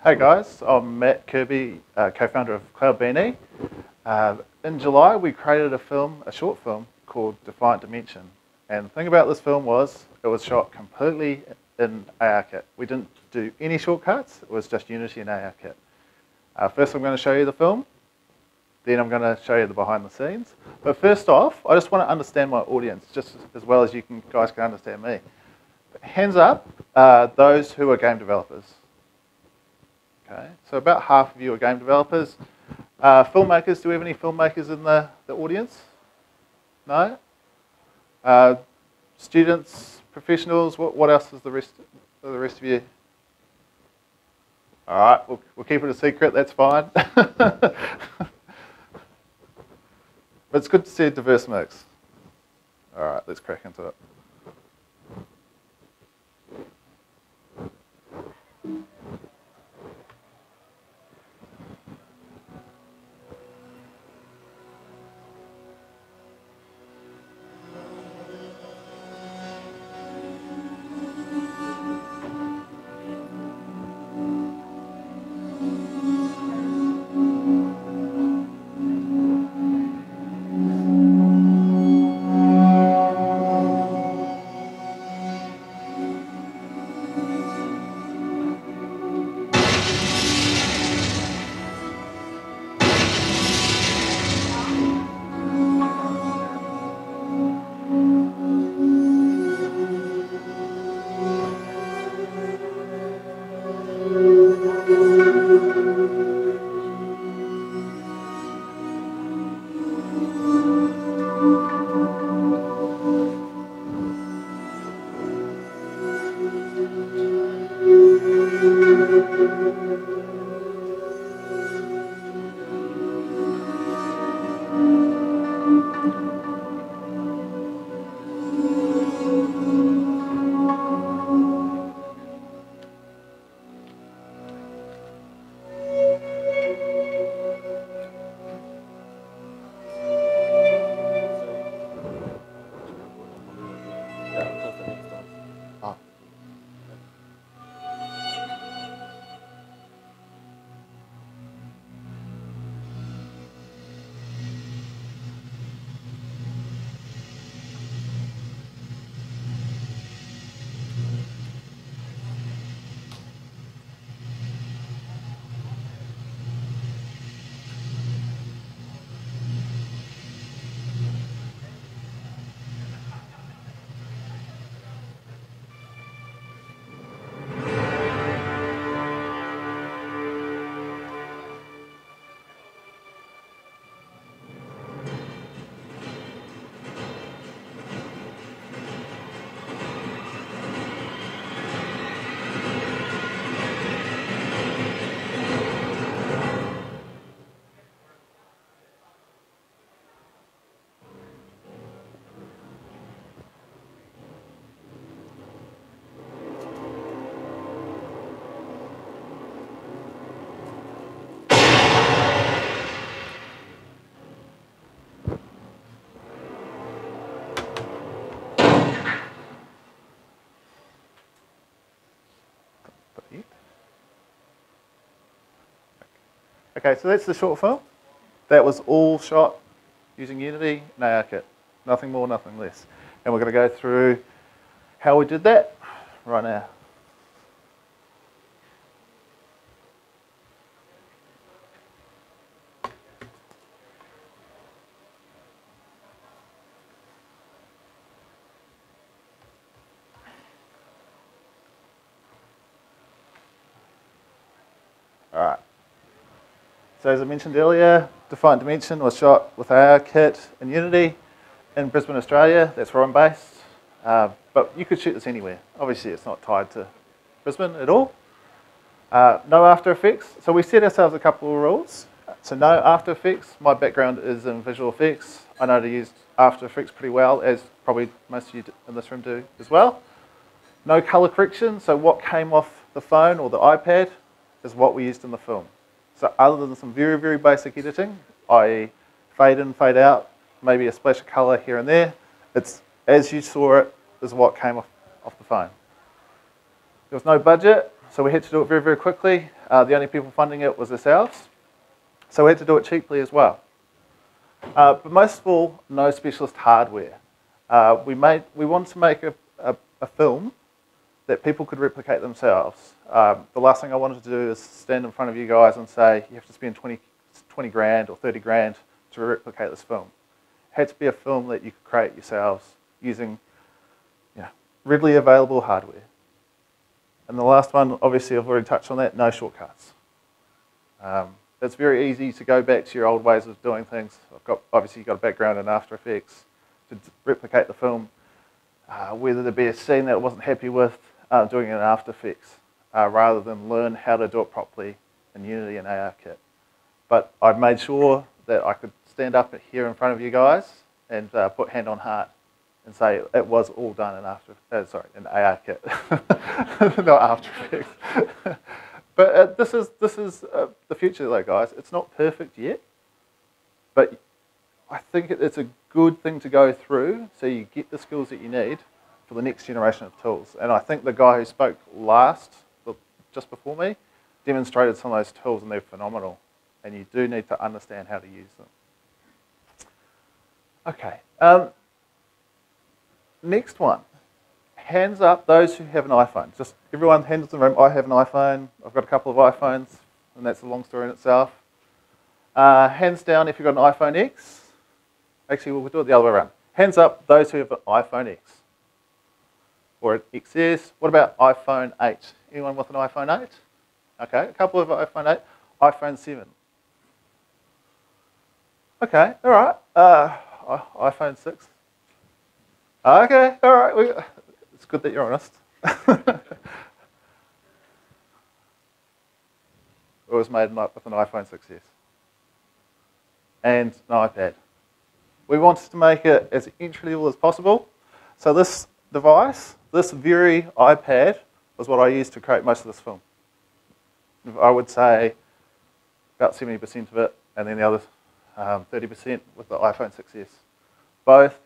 Hey guys, I'm Matt Kirby, co-founder of CloudBNE. In July we created a short film called Defiant Dimension. And the thing about this film was it was shot completely in ARKit. We didn't do any shortcuts, it was just Unity and ARKit. First I'm going to show you the film, then I'm going to show you the behind the scenes. But first off, I just want to understand my audience just as well as you guys can understand me. Hands up, those who are game developers. Okay, so about half of you are game developers. Filmmakers, do we have any filmmakers in the audience? No? Students, professionals, what else is the rest of you? All right, we'll keep it a secret, that's fine. But it's good to see a diverse mix. All right, let's crack into it. Okay, so that's the short film. That was all shot using Unity and ARKit. Nothing more, nothing less. And we're going to go through how we did that right now. All right. So as I mentioned earlier, Defiant Dimension was shot with ARKit and Unity in Brisbane, Australia. That's where I'm based. But you could shoot this anywhere. Obviously, it's not tied to Brisbane at all. No After Effects. So we set ourselves a couple of rules. So no After Effects. My background is in visual effects. I know to use After Effects pretty well, as probably most of you in this room do as well. No color correction. So what came off the phone or the iPad is what we used in the film. So other than some very, very basic editing, i.e. fade in, fade out, maybe a splash of colour here and there, it's as you saw it is what came off the phone. There was no budget, So we had to do it very, very quickly. The only people funding it was ourselves. So we had to do it cheaply as well. But most of all, no specialist hardware. We wanted to make a film that people could replicate themselves. The last thing I wanted to do is stand in front of you guys and say, you have to spend 20 grand or 30 grand to replicate this film. It had to be a film that you could create yourselves using readily available hardware. And the last one, obviously I've already touched on that, no shortcuts. It's very easy to go back to your old ways of doing things. Obviously you've got a background in After Effects to replicate the film. Whether there be a scene that I wasn't happy with, doing it in After Effects, rather than learn how to do it properly in Unity and ARKit. But I've made sure that I could stand up here in front of you guys and put hand on heart and say it was all done in in ARKit, not After Effects. But this is the future, though, guys. It's not perfect yet, but I think it's a good thing to go through so you get the skills that you need for the next generation of tools. And I think the guy who spoke just before me, demonstrated some of those tools, and they're phenomenal. And you do need to understand how to use them. Okay. Next one. Hands up those who have an iPhone. Just everyone, hands in the room. I have an iPhone. I've got a couple of iPhones, and that's a long story in itself. Hands down if you've got an iPhone X. Actually, we'll do it the other way around. Hands up those who have an iPhone X. Or an XS. What about iPhone 8? Anyone with an iPhone 8? Okay, a couple of iPhone 8. iPhone 7. Okay, all right. iPhone 6. Okay, all right. It's good that you're honest. It was made with an iPhone 6S. And an iPad. We wanted to make it as entry level as possible. So this device, this very iPad, was what I used to create most of this film. I would say about 70% of it, and then the other 30% with the iPhone 6S. Both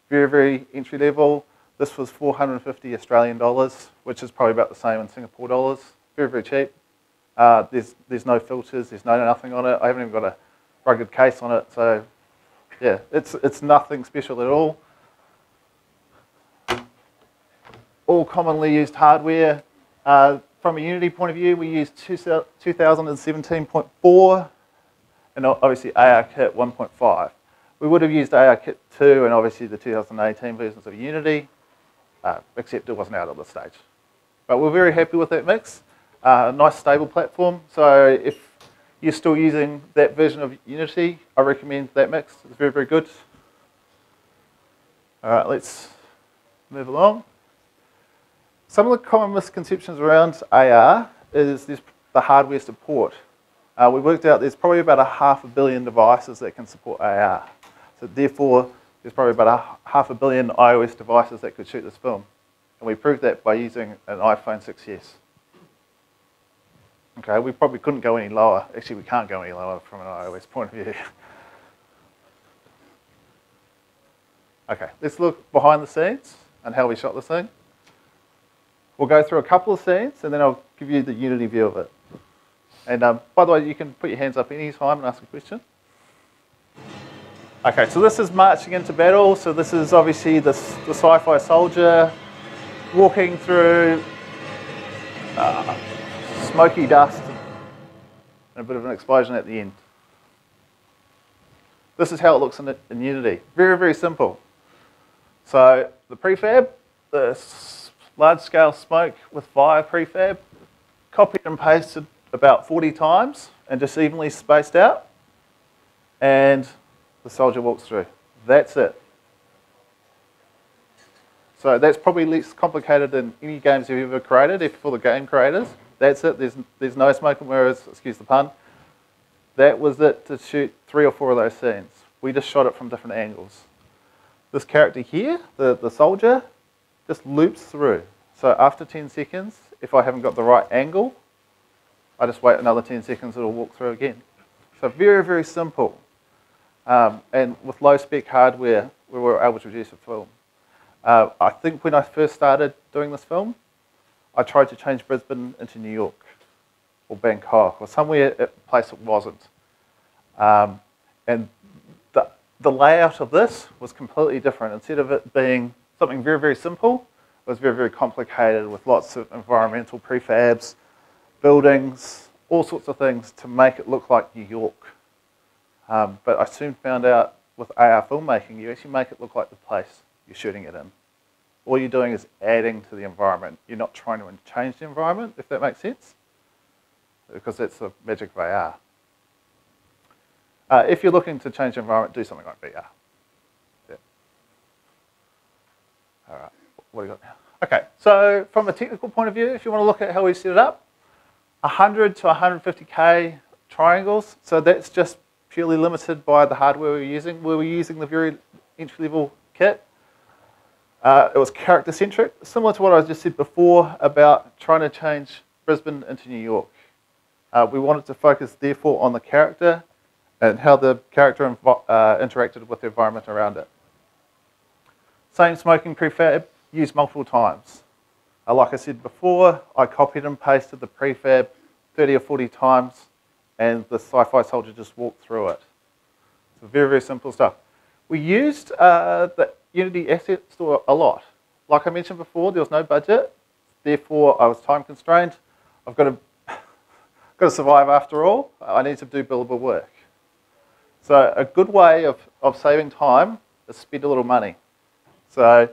very, very entry level. This was 450 Australian dollars, which is probably about the same in Singapore dollars. Very, very cheap. There's no filters, there's nothing on it. I haven't even got a rugged case on it, so yeah, it's nothing special at all. All commonly used hardware. From a Unity point of view, we use 2017.4 and obviously ARKit 1.5. We would have used ARKit 2 and obviously the 2018 versions of Unity, except it wasn't out at this stage. But we're very happy with that mix. Nice stable platform, so if you're still using that version of Unity, I recommend that mix. It's very, very good. All right, let's move along. Some of the common misconceptions around AR is the hardware support. We worked out there's probably about 500 million devices that can support AR. So therefore, there's probably about 500 million iOS devices that could shoot this film. And we proved that by using an iPhone 6S. Okay, we probably couldn't go any lower. Actually, we can't go any lower from an iOS point of view. Okay, let's look behind the scenes and how we shot this thing. We'll go through a couple of scenes and then I'll give you the Unity view of it. And by the way, you can put your hands up any time and ask a question. Okay, so this is marching into battle. So this is obviously the sci-fi soldier walking through smoky dust and a bit of an explosion at the end. This is how it looks in Unity. Very, very simple. So the prefab, the large-scale smoke with fire prefab, copied and pasted about 40 times and just evenly spaced out. And the soldier walks through. That's it. So that's probably less complicated than any games you've ever created, if for the game creators. That's it. There's no smoke and mirrors, excuse the pun. That was it to shoot 3 or 4 of those scenes. We just shot it from different angles. This character here, the soldier, just loops through. So after 10 seconds, if I haven't got the right angle, I just wait another 10 seconds, it'll walk through again. So very, very simple. And with low spec hardware, we were able to produce a film. I think when I first started doing this film, I tried to change Brisbane into New York or Bangkok or somewhere, a place it wasn't. And the layout of this was completely different. Instead of it being something very, very simple, it was very, very complicated with lots of environmental prefabs, buildings, all sorts of things to make it look like New York. But I soon found out with AR filmmaking, you actually make it look like the place you're shooting it in. All you're doing is adding to the environment. You're not trying to change the environment, if that makes sense, because that's the magic of AR. If you're looking to change the environment, do something like VR. Yeah. All right, what do you got now? Okay, so from a technical point of view, if you want to look at how we set it up, 100 to 150K triangles. So that's just purely limited by the hardware we're using. We were using the very entry-level kit. It was character-centric, similar to what I just said before about trying to change Brisbane into New York. We wanted to focus, therefore, on the character and how the character interacted with the environment around it. Same smoking prefab, used multiple times. Like I said before, I copied and pasted the prefab 30 or 40 times, and the sci-fi soldier just walked through it. So very, very simple stuff. We used the Unity asset store a lot. Like I mentioned before, there was no budget, therefore I was time constrained. I've got to survive after all. I need to do billable work. So a good way of saving time is spend a little money. So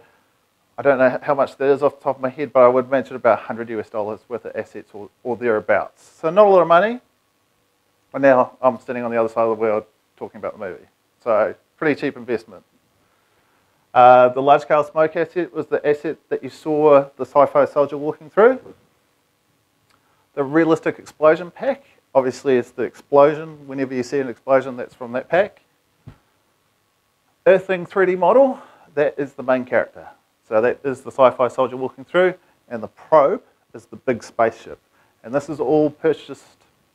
I don't know how much that is off the top of my head, but I would mention about $100 US worth of assets or thereabouts. So not a lot of money. And now I'm standing on the other side of the world talking about the movie. So pretty cheap investment. The large-scale smoke asset was the asset that you saw the sci-fi soldier walking through. The realistic explosion pack, obviously it's the explosion. Whenever you see an explosion, that's from that pack. Earthling 3D model, that is the main character. So that is the sci-fi soldier walking through, and the probe is the big spaceship. And this is all purchased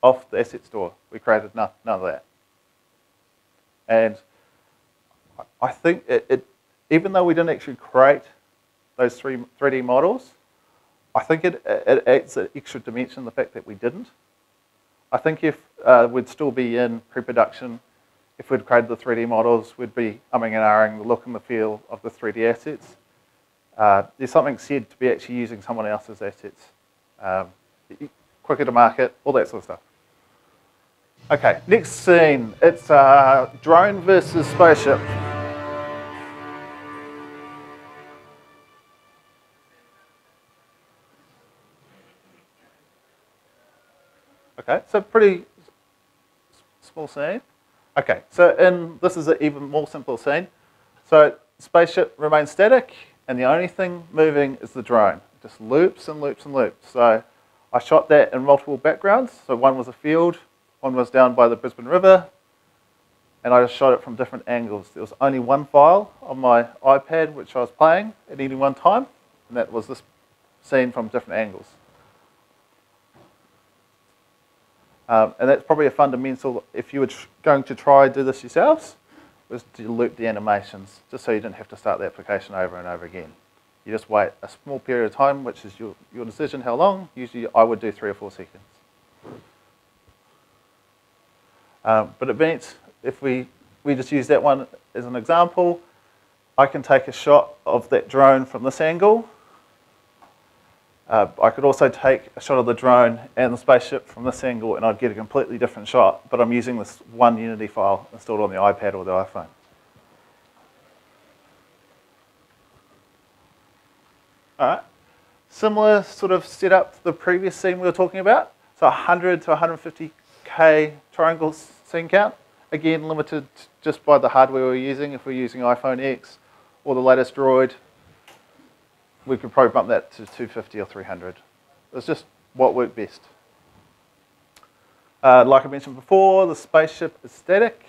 off the asset store. We created none of that. And I think even though we didn't actually create those 3D models, I think it adds an extra dimension, the fact that we didn't. I think if we'd still be in pre-production, if we'd created the 3D models, we'd be umming and ahhing the look and the feel of the 3D assets. There's something said to be actually using someone else's assets. Quicker to market, all that sort of stuff. Okay, next scene. It's drone versus spaceship. Okay, so pretty small scene. Okay, so this is an even more simple scene. So spaceship remains static, and the only thing moving is the drone. It just loops and loops and loops. So I shot that in multiple backgrounds. So one was a field, one was down by the Brisbane River, and I just shot it from different angles. There was only one file on my iPad which I was playing at any one time, and that was this scene from different angles. And that's probably a fundamental, if you were going to try and do this yourselves, was to loop the animations, just so you didn't have to start the application over and over again. You just wait a small period of time, which is your decision how long. Usually I would do 3 or 4 seconds. But it means if we just use that one as an example, I can take a shot of that drone from this angle. I could also take a shot of the drone and the spaceship from this angle, and I'd get a completely different shot, but I'm using this one Unity file installed on the iPad or the iPhone. All right, similar sort of setup to the previous scene we were talking about. So 100 to 150K triangle scene count. Again, limited just by the hardware we're using. If we're using iPhone X or the latest Droid, we could probably bump that to 250 or 300. It's just what worked best. Like I mentioned before, the spaceship is static.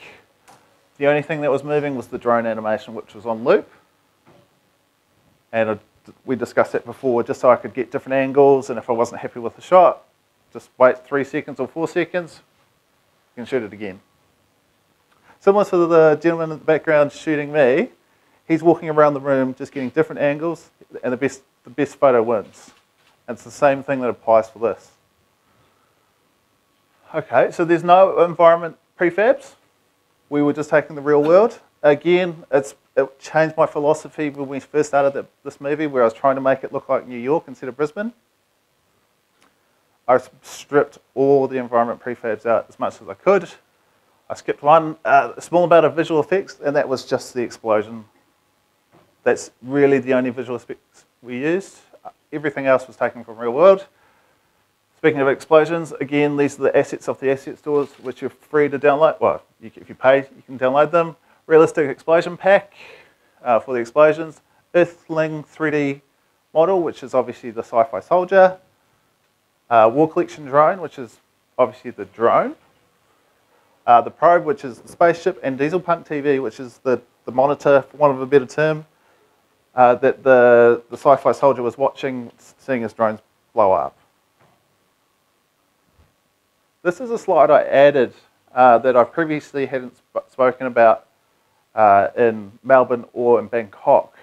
The only thing that was moving was the drone animation, which was on loop. And we discussed that before, just so I could get different angles, and if I wasn't happy with the shot, just wait 3 seconds or 4 seconds, you can shoot it again. Similar to the gentleman in the background shooting me, he's walking around the room just getting different angles, and the best photo wins. And it's the same thing that applies for this. Okay, so there's no environment prefabs. We were just taking the real world. Again, it changed my philosophy when we first started this movie, where I was trying to make it look like New York instead of Brisbane. I stripped all the environment prefabs out as much as I could. I skipped one, a small amount of visual effects, and that was just the explosion. That's really the only visual effects we used. Everything else was taken from real world. Speaking of explosions, again, these are the assets of the asset stores, which you're free to download. Well, if you pay, you can download them. Realistic explosion pack for the explosions. Earthling 3D model, which is obviously the sci-fi soldier. War collection drone, which is obviously the drone. The probe, which is the spaceship. And diesel punk TV, which is the monitor, for want of a better term, that the sci-fi soldier was watching, seeing his drones blow up. This is a slide I added that I previously hadn't spoken about in Melbourne or in Bangkok,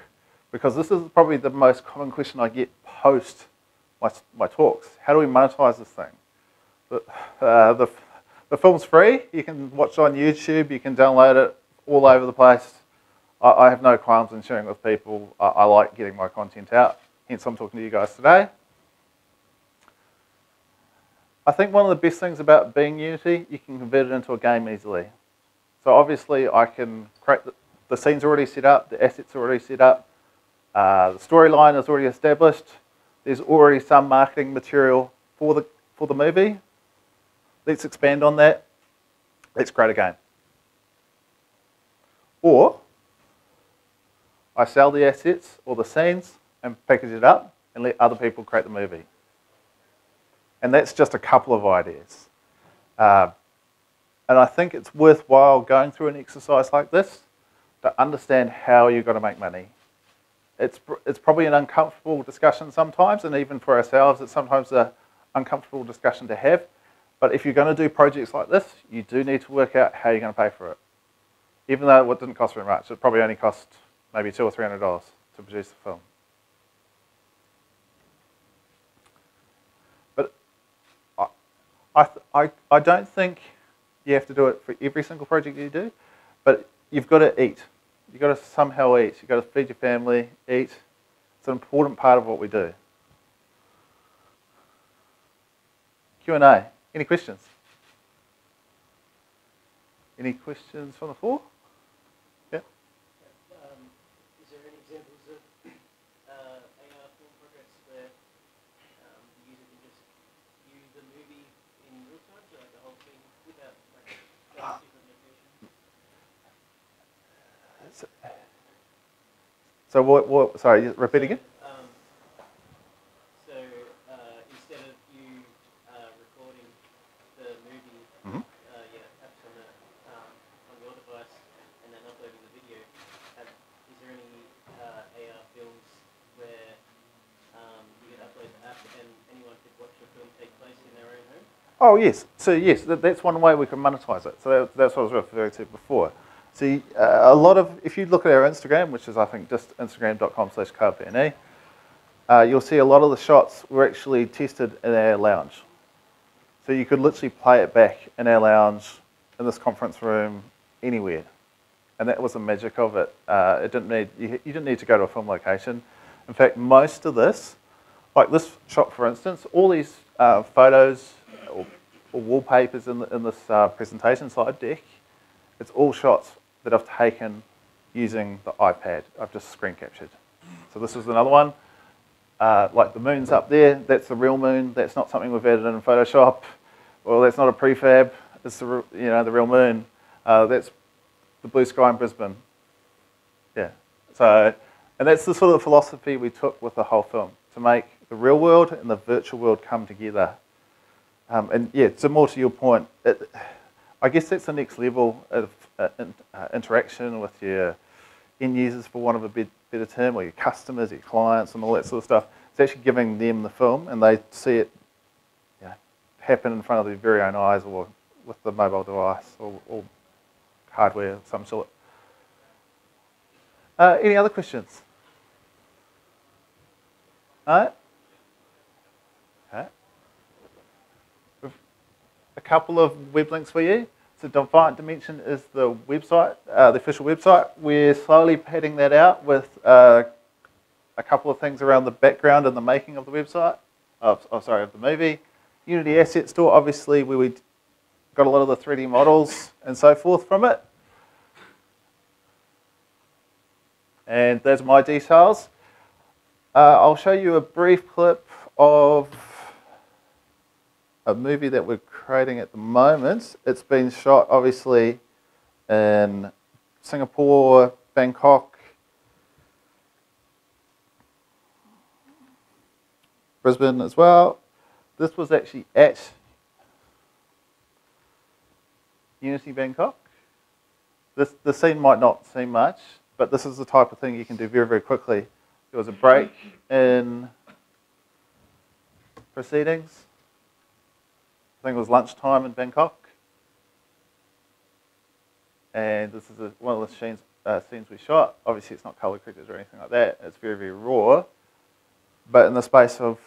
because this is probably the most common question I get post my talks. How do we monetize this thing? The film's free. You can watch it on YouTube. You can download it all over the place. I have no qualms in sharing with people. I like getting my content out. Hence, I'm talking to you guys today. I think one of the best things about being Unity, you can convert it into a game easily. So obviously, I can create the scene's already set up, the assets are already set up, the storyline is already established. There's already some marketing material for the movie. Let's expand on that. Let's create a game. Or I sell the assets or the scenes and package it up and let other people create the movie. And that's just a couple of ideas. And I think it's worthwhile going through an exercise like this to understand how you're going to make money. It's probably an uncomfortable discussion sometimes, and even for ourselves, it's sometimes an uncomfortable discussion to have. But if you're going to do projects like this, you do need to work out how you're going to pay for it. Even though it didn't cost very much, it probably only cost maybe $200 or $300 to produce the film. I don't think you have to do it for every single project you do, but you've got to eat. You've got to somehow eat. You've got to feed your family, eat. It's an important part of what we do. Q&A. Any questions? Any questions from the floor? Yeah. Is there any examples of AR film projects where the user can just view the movie in real time, so like the whole thing without like different locations? So what? Sorry, repeat again. So instead of you recording the movie, perhaps on your device and then uploading the video, is there any AR films where you can upload the app and anyone could watch the film take place in their own home? Oh yes. So yes, that's one way we can monetize it. So that's what I was referring to before. See, a lot of, if you look at our Instagram, which is I think just instagram.com/CloudBNE, you'll see a lot of the shots were actually tested in our lounge. So you could literally play it back in our lounge, in this conference room, anywhere. And that was the magic of it. It didn't need, you didn't need to go to a film location. In fact, most of this, like this shot for instance, all these photos or wallpapers in this presentation slide deck, it's all shots that I've taken using the iPad. I've just screen captured. So this is another one. Like the moon's up there, that's the real moon. That's not something we've added in Photoshop. Well, that's not a prefab. It's the real moon. That's the blue sky in Brisbane. Yeah. So, and that's the sort of philosophy we took with the whole film, to make the real world and the virtual world come together. And yeah, so more to your point, I guess that's the next level of interaction with your end users, for want of a better term, or your customers, your clients, and all that sort of stuff. It's actually giving them the film, and they see it happen in front of their very own eyes, or with the mobile device, or hardware of some sort. Any other questions? All right. a couple of web links for you. So Defiant Dimension is the website, the official website. We're slowly padding that out with a couple of things around the background and the making of the website, of the movie. Unity Asset Store, obviously, where we got a lot of the 3D models and so forth from it. And those are my details. I'll show you a brief clip of a movie that we're creating at the moment. It's been shot, obviously, in Singapore, Bangkok, Brisbane as well. This was actually at Unity Bangkok. The scene might not seem much, but this is the type of thing you can do very, very quickly. There was a break in proceedings. I think it was lunchtime in Bangkok. And this is one of the scenes we shot. Obviously, it's not color corrected or anything like that. It's very, very raw. But in the space of,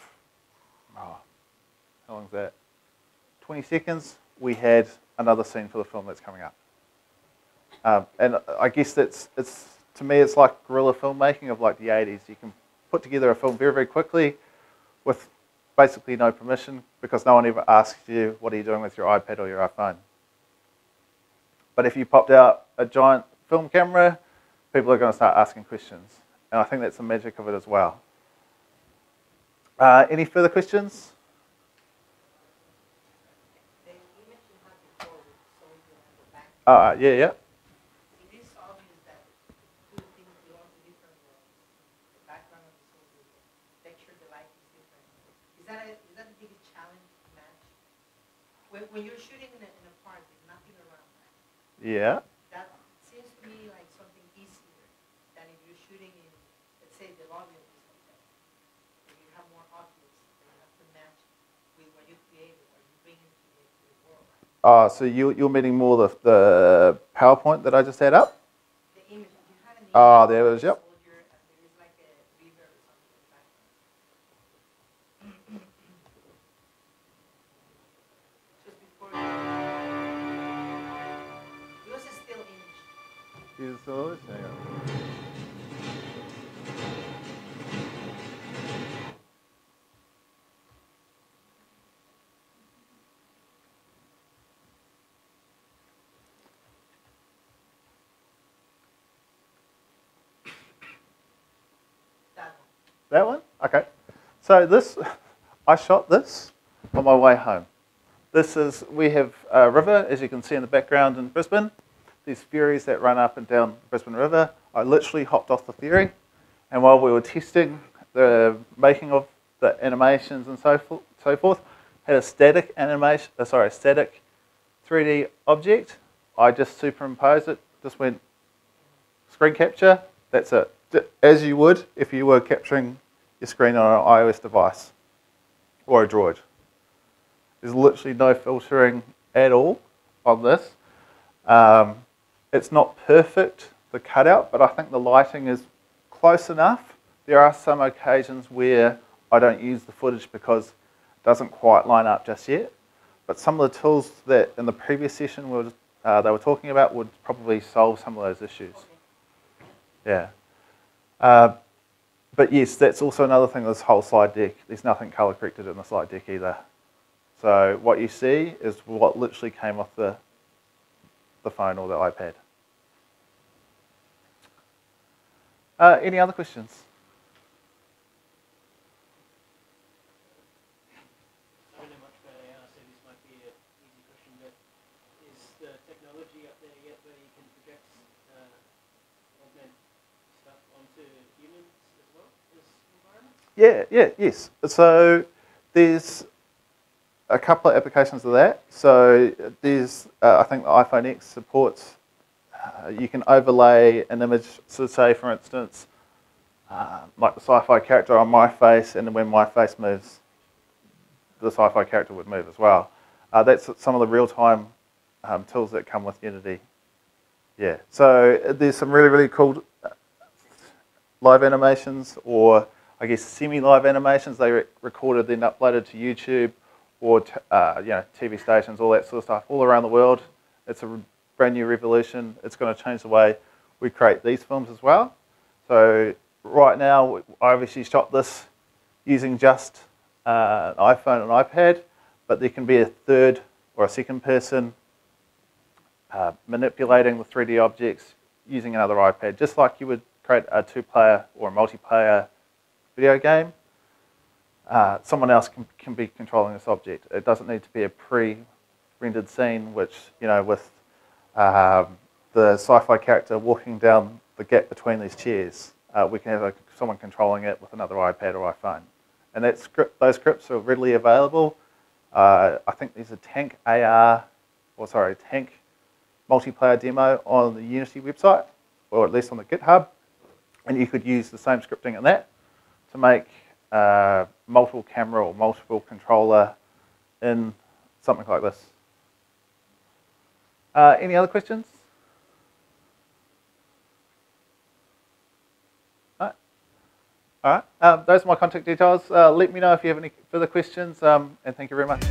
how long is that? 20 seconds, we had another scene for the film that's coming up. And I guess to me, it's like guerrilla filmmaking of like the 80s. You can put together a film very, very quickly with basically no permission because no one ever asks you, what are you doing with your iPad or your iPhone? But if you popped out a giant film camera, people are going to start asking questions. And I think that's the magic of it as well. Any further questions? Yeah. It is obvious that two things belong to different worlds. The background of the soldier, the texture, the light is different. Is that the biggest challenge to match? When you're shooting in a park with nothing around, Yeah. that seems to me like something easier than if you're shooting in, let's say, the lobby of this hotel, where you have more objects that you have to match with what you created or you bring into the world. So you're meaning more the PowerPoint that I just had up? The image, you have an image There it is, yep. soldier and there is like a river or something in the background. Just before it was a still image. Hang on. That one? Okay. So I shot this on my way home. We have a river, as you can see in the background in Brisbane. These ferries that run up and down the Brisbane River. I literally hopped off the ferry, and while we were testing the making of the animations and so forth, had a static animation, static 3D object. I just superimposed it, just went screen capture, that's it. As you would if you were capturing your screen on an iOS device or a Droid. There's literally no filtering at all on this. It's not perfect, the cutout, but I think the lighting is close enough. There are some occasions where I don't use the footage because it doesn't quite line up just yet. But some of the tools that in the previous session they were talking about would probably solve some of those issues. Yeah. But yes, that's also another thing, this whole slide deck. There's nothing color corrected in the slide deck either. So what you see is what literally came off the phone or the iPad. Any other questions? I don't know much about AR, so this might be an easy question, but is the technology up there yet where you can project augment stuff onto humans as well as environments? Yes. So there's a couple of applications of that. So there's, I think the iPhone X supports, you can overlay an image, so say for instance, like the sci-fi character on my face, and then when my face moves, the sci-fi character would move as well. That's some of the real-time tools that come with Unity. Yeah, so there's some really, really cool live animations, or I guess semi-live animations they recorded then uploaded to YouTube, or TV stations, all that sort of stuff, all around the world. It's a brand new revolution. It's going to change the way we create these films as well. So right now, I obviously shot this using just an iPhone and iPad, but there can be a third or a second person manipulating the 3D objects using another iPad, just like you would create a two-player or a multiplayer video game. Someone else can be controlling this object. It doesn't need to be a pre-rendered scene, which, with the sci-fi character walking down the gap between these chairs. We can have someone controlling it with another iPad or iPhone. And those scripts are readily available. I think there's a Tank multiplayer demo on the Unity website, or at least on the GitHub. And you could use the same scripting in that to make multiple camera or multiple controller in something like this. Any other questions? All right. Those are my contact details. Let me know if you have any further questions, and thank you very much.